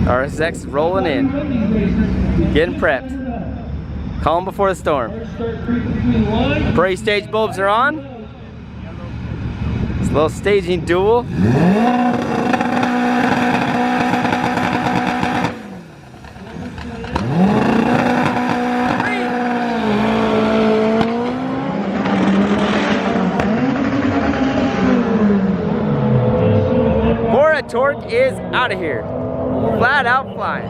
RSX rolling in, getting prepped, calm before the storm. Parade stage bulbs are on. It's a little staging duel. Torque is out of here. Flat out flying.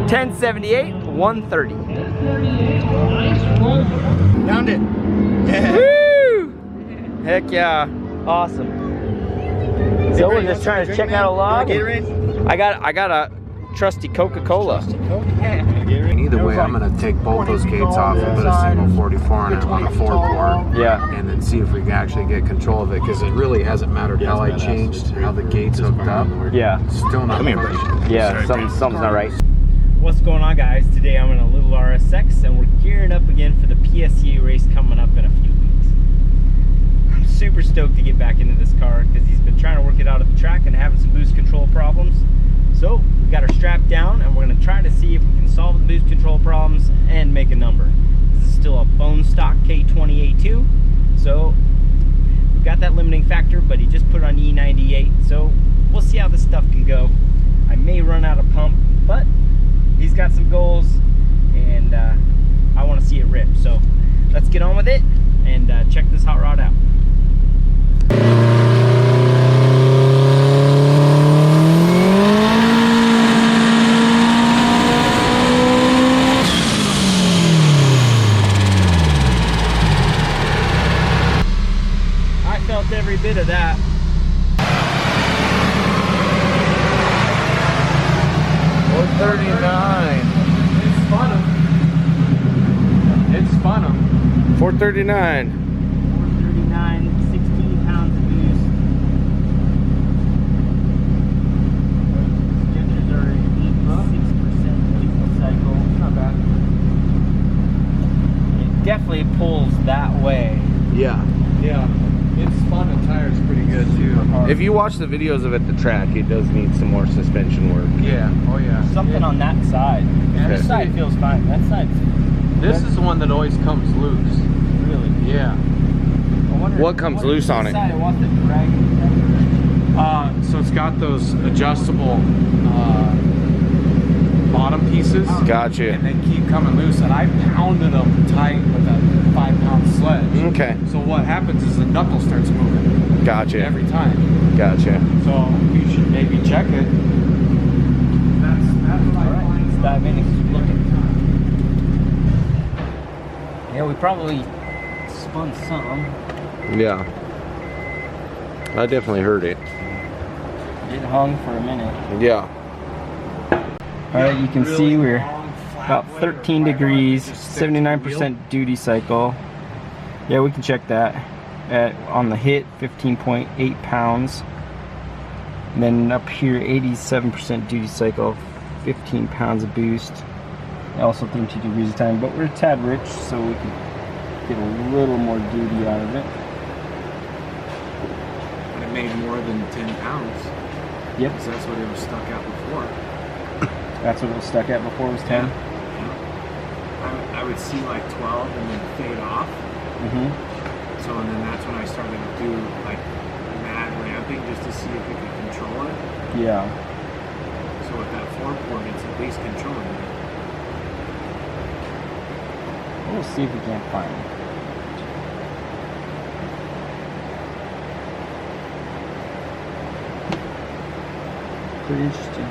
1078, 130. Found it. Yeah. Woo! Heck yeah. Awesome. So we're just trying to check out a log. I got a trusty Coca-Cola. Either way, I'm going to take both those gates off and put a single 44 on it on the 4-bore. Yeah. And then see if we can actually get control of it, because it really hasn't mattered how I changed, how the gates hooked up. Yeah. Still not working. Yeah, something's not right. What's going on, guys? Today I'm in a little RSX and we're gearing up again for the PSCA race coming up in a few weeks. I'm super stoked to get back into this car because he's been trying to work it out at the track and having some boost control problems. So we got her strapped down and we're going to try to see if we can solve the boost control problems and make a number. This is still a bone stock K20A2, so we've got that limiting factor, but he just put it on E98, so we'll see how this stuff can go. I may run out of pump, but he's got some goals and I want to see it rip. So let's get on with it and check this hot rod out. Every bit of that. $439. It's fun. 439. 439, 16 pounds of boost. Stitches are 86% lethal cycle. Not bad. It definitely pulls that way. Yeah. Yeah. It's fun, and tires pretty good too. If you watch the videos of it at the track, it does need some more suspension work. Yeah, oh yeah. Something on that side. This side feels fine. That side. This is the one that always comes loose. Really? Yeah. What comes loose on it? So it's got those adjustable bottom pieces. Gotcha. And they keep coming loose, and I pounded them tight with a 5-pound sledge. Okay. So what happens is the knuckle starts moving. Gotcha. Every time. Gotcha. So you should maybe check it. That's what I find. Let's dive in and keep looking. Yeah, we probably spun some. Yeah. I definitely heard it. It hung for a minute. Yeah. Alright, you can see we're about 13 degrees, 79% duty cycle. Yeah, we can check that. On the hit, 15.8 pounds. And then up here, 87% duty cycle, 15 pounds of boost. Also 32 degrees of time, but we're a tad rich, so we can get a little more duty out of it. And it made more than 10 pounds. Yep. Because that's what it was stuck at before. That's what it was stuck at before, was 10? Yeah. I would see like 12 and then fade off. Mm-hmm. So, and then that's when I started to do like mad ramping just to see if we could control it. Yeah. So with that 4-port, it's at least controlling it. We'll see if we can't find it. Pretty interesting.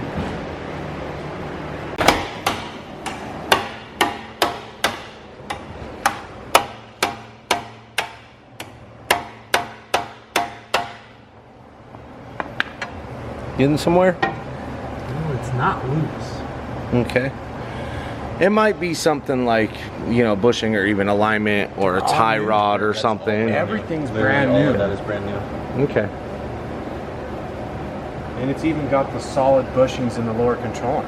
Getting somewhere? No, it's not loose. Okay. It might be something like, you know, bushing or even alignment or a tie rod or something. Everything's brand new. That is brand new. Okay. And it's even got the solid bushings in the lower controller.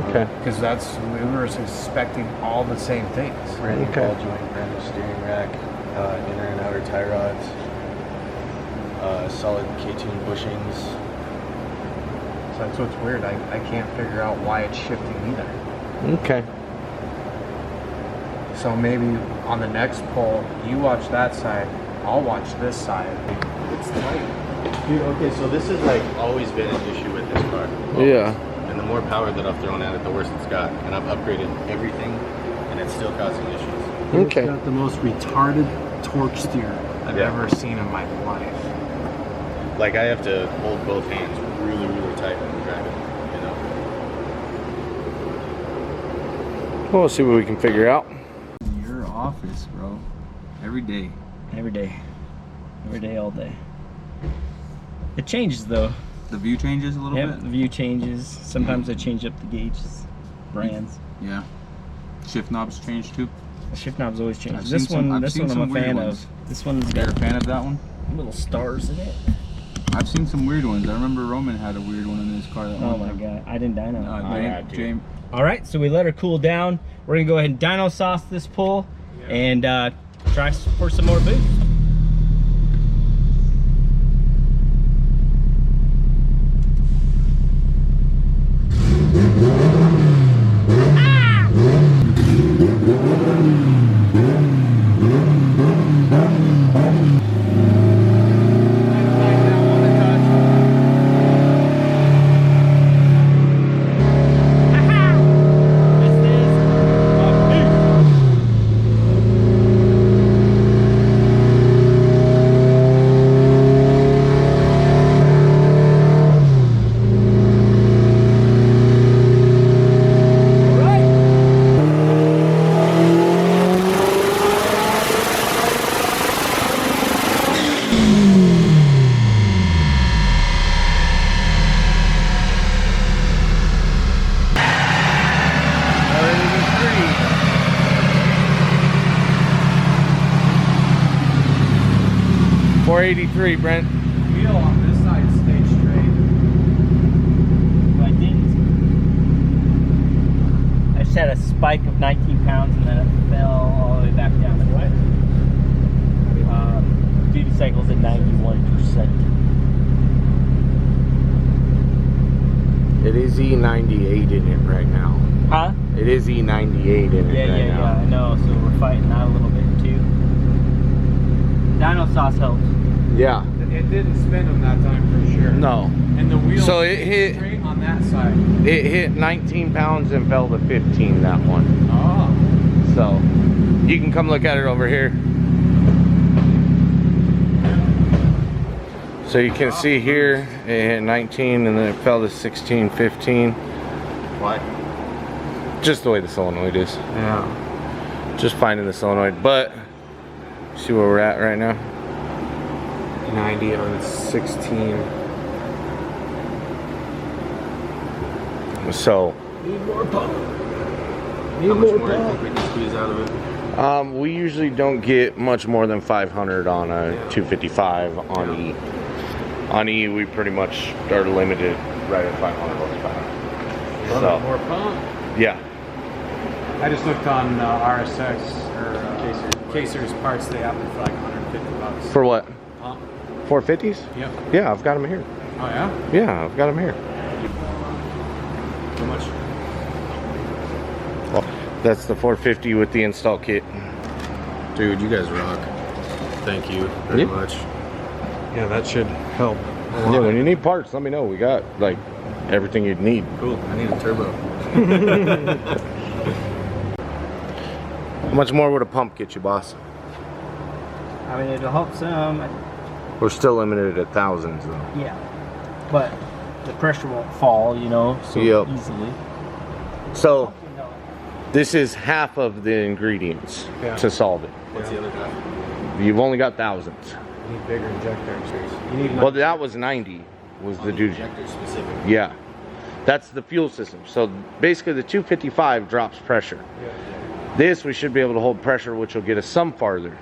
Okay. Because we were suspecting all the same things. Brand new Okay. ball joint, brand new steering rack, inner and outer tie rods, solid K-tune bushings, So that's what's weird. I can't figure out why it's shifting either. Okay. So maybe on the next pull, you watch that side, I'll watch this side. It's tight. Dude, okay, so this has like always been an issue with this car. Always. Yeah. And the more power that I've thrown at it, the worse it's got. And I've upgraded everything, and it's still causing issues. Okay. It's got the most retarded torque steer I've ever seen in my life. Like I have to hold both hands really, really tight when I'm driving, you know? We'll see what we can figure out. Your office, bro. Every day. Every day. Every day, all day. It changes though. The view changes a little Yep, bit? the view changes. Sometimes I change up the gauges, brands. Yeah. Shift knobs change too? The shift knobs always change. I've This seen one some I'm a weird fan ones. of. This one's You're got a fan of that one? little stars in it. I've seen some weird ones. I remember Roman had a weird one in his car that Oh one my time. god, I didn't dyno. James. All right, so we let her cool down. We're gonna go ahead and dyno sauce this pull and try for some more boost. .483, Brent. Wheel on this side stayed straight. I didn't. I just had a spike of 19 pounds and then it fell all the way back down to what? Duty cycles at 91%. It is E98 in it right now. Huh? It is E98 in it right now. I know. So we're fighting that a little bit too. Dyno sauce helps. Yeah. It didn't spin them that time for sure. No. And the wheel So it hit- straight on that side. It hit 19 pounds and fell to 15, that one. Oh. So you can come look at it over here. So you can see here it hit 19 and then it fell to 16, 15. Why? Just the way the solenoid is. Yeah. Just finding the solenoid. But see where we're at right now. 90 on 16. So Need more pump. How much more do you think we can squeeze out of it? we usually don't get much more than 500 on a 255 on E. On E, we pretty much are limited right at 500 horsepower. So More pump. yeah. I just looked on RSX or Caser's parts. They have them for like $150. For what? Pump. 450s? Yep. Yeah, I've got them here. Oh yeah. Yeah, I've got them here. How much? Well, that's the 450 with the install kit. Dude, you guys rock. Thank you very Yeah. much. Yeah, that should help. Yeah, when you need parts, let me know. We got like everything you'd need. Cool. I need a turbo. How much more would a pump get you, boss? I mean, it'll help some. We're still limited at thousands though. Yeah. But the pressure won't fall, you know, so Yep. easily. So this is half of the ingredients to solve it. What's the other half? You've only got thousands. You need bigger injectors. You need Well, that was 90 was the duty. Injector specific. Yeah. That's the fuel system. So basically the 255 drops pressure. This we should be able to hold pressure, which will get us some farther.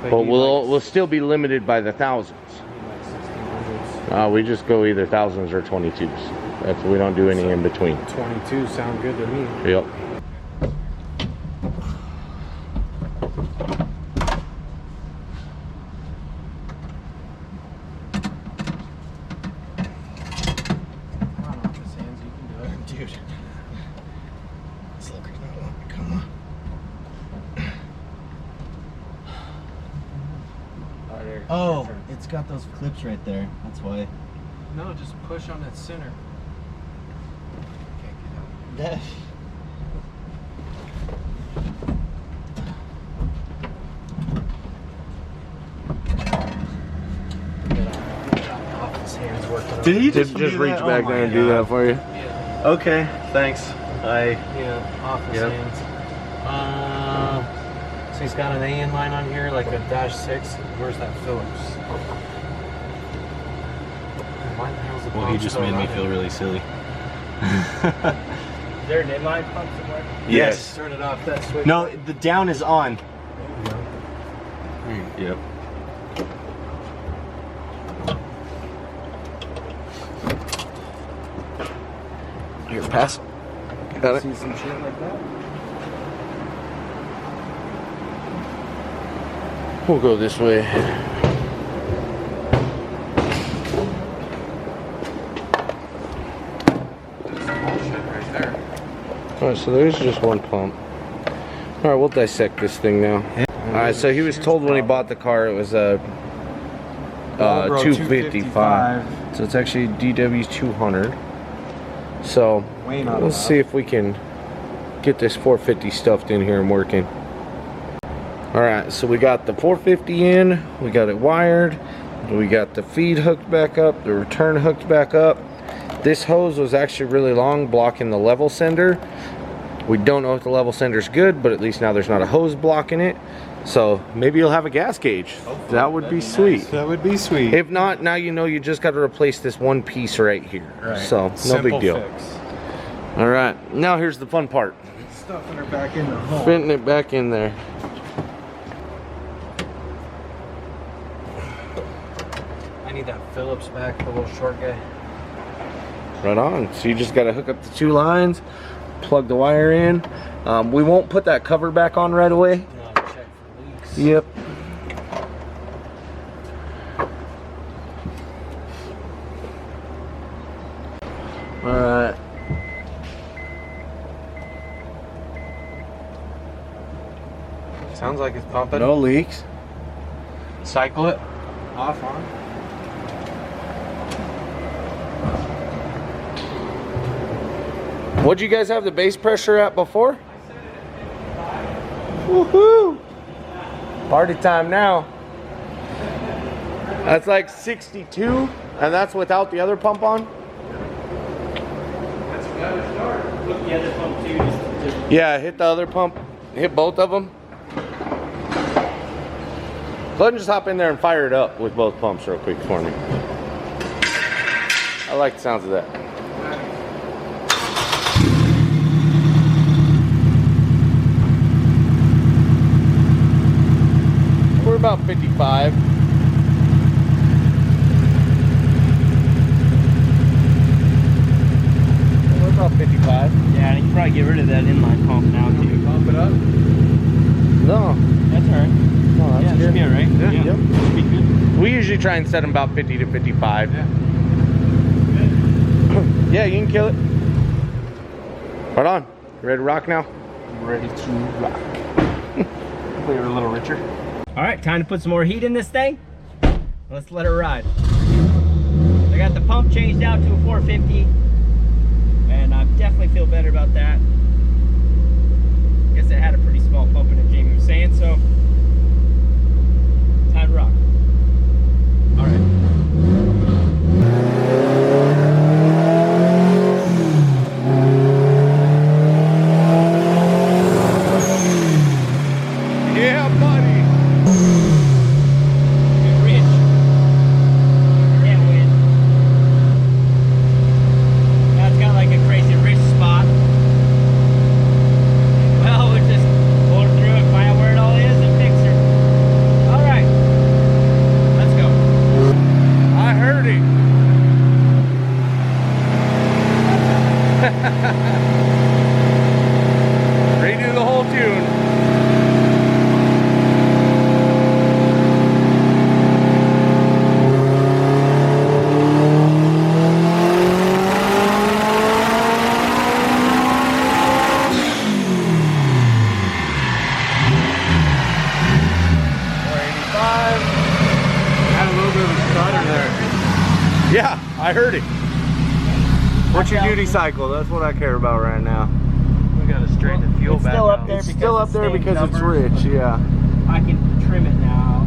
But we'll still be limited by the thousands. We just go either thousands or 22s. That's we don't do any in between. 22 sound good to me. Yep. Dude. This looker's not wanting to come on. Oh, it's got those clips right there. That's why. No, just push on that center. Can't get out. Did he just reach back there and do that for you? Yeah. Okay, thanks. Office hands. So he's got an AN line on here, like a -6. Where's that Phillips? Well, he just made me feel really silly. Is there an inline pump somewhere? Yes. Turn it off that switch. No, the down is on. Yep. Here, pass. Got it. See some shit like that? We'll go this way. Alright, so there's just one pump. Alright, we'll dissect this thing now. Alright, so he was told when he bought the car it was a 255. So it's actually DW 200. So let's see if we can get this 450 stuffed in here and working. Alright, so we got the 450 in, we got it wired, we got the feed hooked back up, the return hooked back up. This hose was actually really long, blocking the level sender. We don't know if the level sender's good, but at least now there's not a hose blocking it. So maybe you'll have a gas gauge. Hopefully, that would be sweet. Nice. That would be sweet. If not, now you know you just got to replace this one piece right here. Right. So no Simple big deal. fix. All right, now here's the fun part. Stuffing her back in the hole. Fitting it back in there. I need that Phillips back, the little short guy. Right on. So you just got to hook up the two lines, plug the wire in. We won't put that cover back on right away. No, check for leaks. Yep. All right. Sounds like it's pumping. No leaks. Cycle it. Off on. What'd you guys have the base pressure at before? Woohoo! Party time now. That's like 62, and that's without the other pump on? Look the other pump too. Just Yeah, hit the other pump. Hit both of them. Go ahead and just hop in there and fire it up with both pumps real quick for me. I like the sounds of that. We're about 55. We're about 55. yeah, you can probably get rid of that inline pump now too. Pump it up. No. That's alright. No, that's Yeah, it should be alright. Yeah, Yeah. yep. Should be good. We usually try and set them about 50 to 55. Yeah. Yeah, you can kill it. Right on. You ready to rock now? Ready to rock. Clear a little richer. Alright, time to put some more heat in this thing. Let's let it ride. I got the pump changed out to a 450, and I definitely feel better about that. Guess it had a pretty small pump in it, Jamie was saying, so time to rock. Alright. Yeah, buddy. Good rich. Can't win. Now it's got like a crazy rich spot. Well, we'll just pull her through it, find out where it all is, and fix her. Alright. Let's go. I heard it. Redo the whole tune. heard it. What's your duty cycle? That's what I care about right now. We gotta straighten the fuel It's back still out. up there. It's still up there because it's rich, yeah. I can trim it now.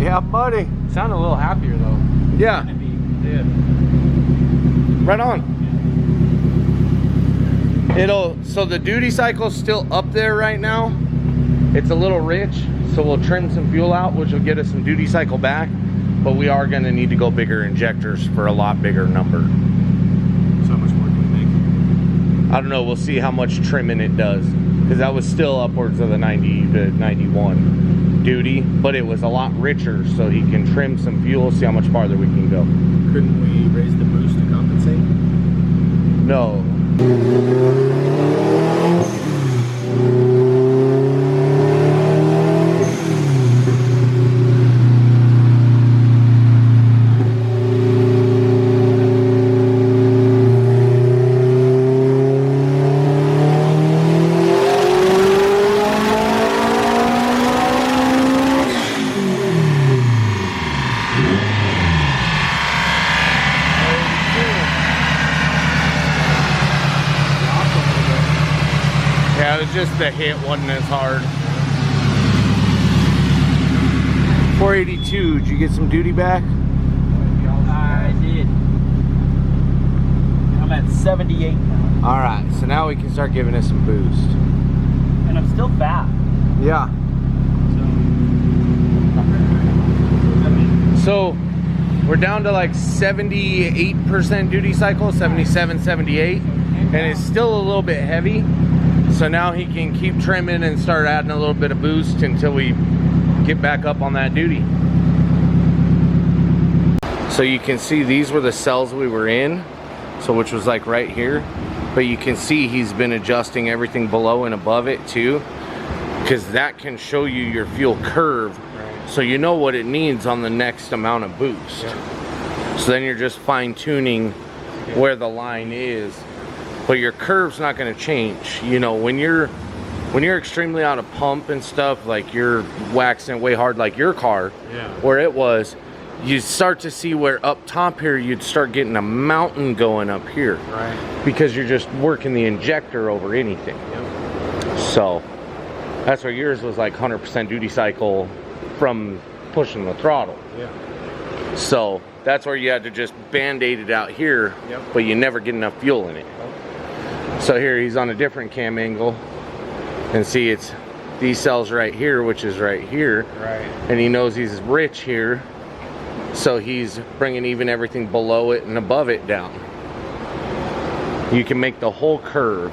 Yeah, buddy. Sound a little happier though. Yeah, Yeah. right on. So the duty cycle's still up there right now. It's a little rich, so we'll trim some fuel out, which will get us some duty cycle back. But we are gonna need to go bigger injectors for a lot bigger number. So how much more can we make? I don't know, we'll see how much trimming it does. Because that was still upwards of the 90 to 91 duty, but it was a lot richer, so he can trim some fuel, see how much farther we can go. Couldn't we raise the boost to compensate? No. Yeah, it was just the hit wasn't as hard. 482, did you get some duty back? I did. I'm at 78 now. All right, so now we can start giving us some boost. And I'm still fat. Yeah. So we're down to like 78% duty cycle, 77, 78, and it's still a little bit heavy. So now he can keep trimming and start adding a little bit of boost until we get back up on that duty. So you can see these were the cells we were in, so which was like right here. But you can see he's been adjusting everything below and above it too, because that can show you your fuel curve, so you know what it needs on the next amount of boost. So then you're just fine-tuning where the line is. But your curve's not going to change. You know, when you're extremely out of pump and stuff, like you're waxing way hard like your car, where it was, you start to see where up top here you'd start getting a mountain going up here, because you're just working the injector over anything. So that's where yours was like 100% duty cycle from pushing the throttle. So that's where you had to just band-aid it out here, but you never get enough fuel in it. So here he's on a different cam angle, and see it's these cells right here, which is right here, and he knows he's rich here, so he's bringing even everything below it and above it down. You can make the whole curve.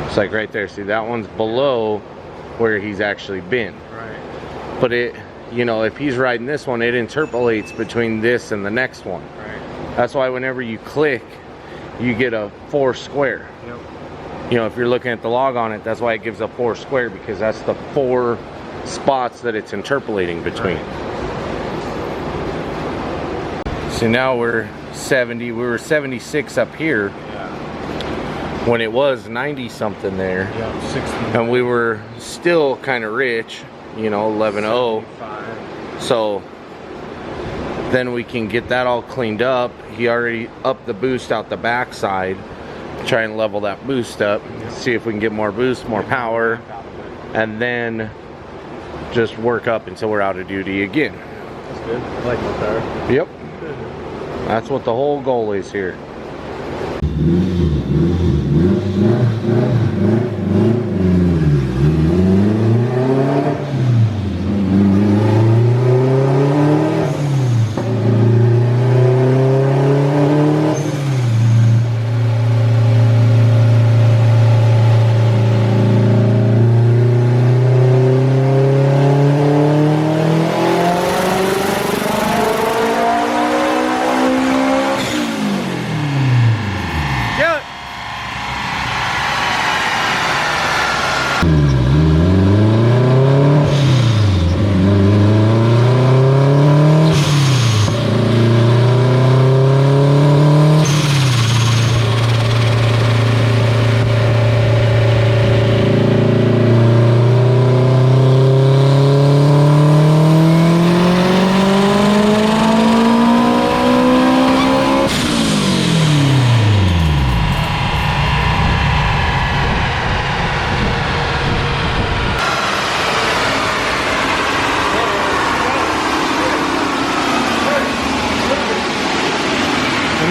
It's like right there, see that one's below where he's actually been, but it, you know, if he's riding this one, it interpolates between this and the next one. That's why whenever you click, you get a 4 square. You know, if you're looking at the log on it, that's why it gives a 4 square, because that's the 4 spots that it's interpolating between. So now we're 70, we were 76 up here when it was 90 something there. 60. And we were still kind of rich, you know, 11.0. So then we can get that all cleaned up. He already upped the boost out the backside. Try and level that boost up. See if we can get more boost, more power, and then just work up until we're out of duty again. That's good. I like my power. Yep. That's what the whole goal is here.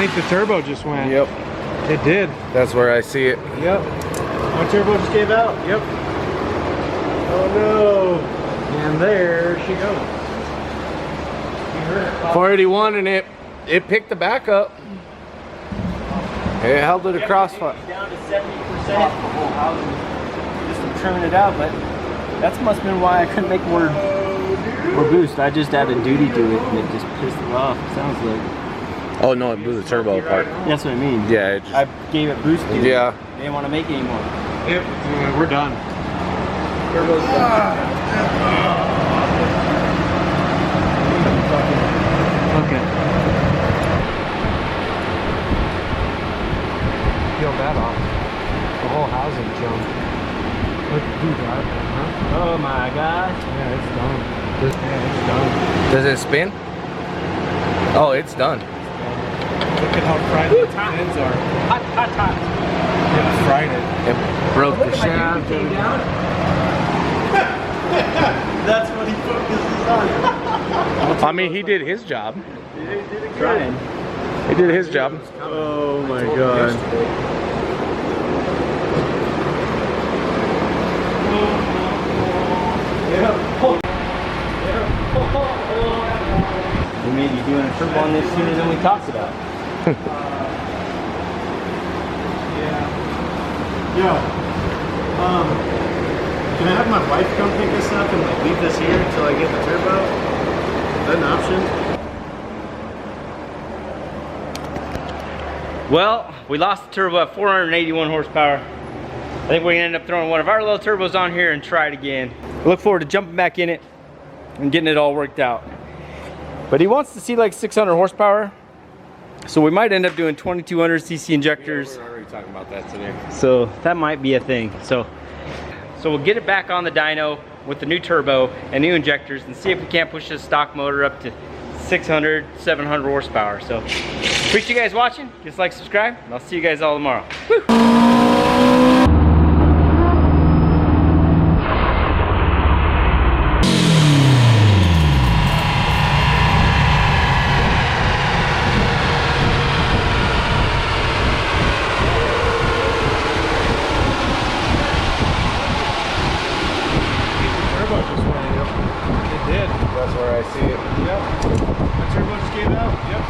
think the turbo just went. Yep. It did. That's where I see it. Yep. My turbo just gave out. Yep. Oh no. And there she goes. 481, and it picked the back up. It held it across. Down to 70% just to trim it out, but that must have been why I couldn't make more boost. I just added duty to it and it just pissed it off, it sounds like. Oh no, it blew the turbo apart. That's what I mean. Yeah, it just, I gave it boost duty. yeah. They didn't want to make it anymore. Yep. We're done. Turbo's done. Okay. Peel that off. The whole housing jumped. Look at you drive, huh? Oh my gosh. Yeah, it's done. Yeah, it's done. Does it spin? Oh, it's done. Look at how fried the ends are. Hot. It fried it. It broke the shaft. That's what he focuses on. I mean, he did his job. Trying. He did his job. Oh my god. We may be doing a turbo on this sooner than we talked about. Yo, can I have my wife come pick us up and like leave this here until I get the turbo? Is that an option? Well, we lost the turbo at 481 horsepower. I think we're gonna end up throwing one of our little turbos on here and try it again. I look forward to jumping back in it and getting it all worked out. But he wants to see like 600 horsepower. So we might end up doing 2200 cc injectors. We're already talking about that today. So that might be a thing. So we'll get it back on the dyno with the new turbo and new injectors and see if we can't push this stock motor up to 600, 700 horsepower. So appreciate you guys watching. Just like, subscribe, and I'll see you guys all tomorrow. Woo! It did. That's where I see it. Yep. My turbo just gave out. Yep.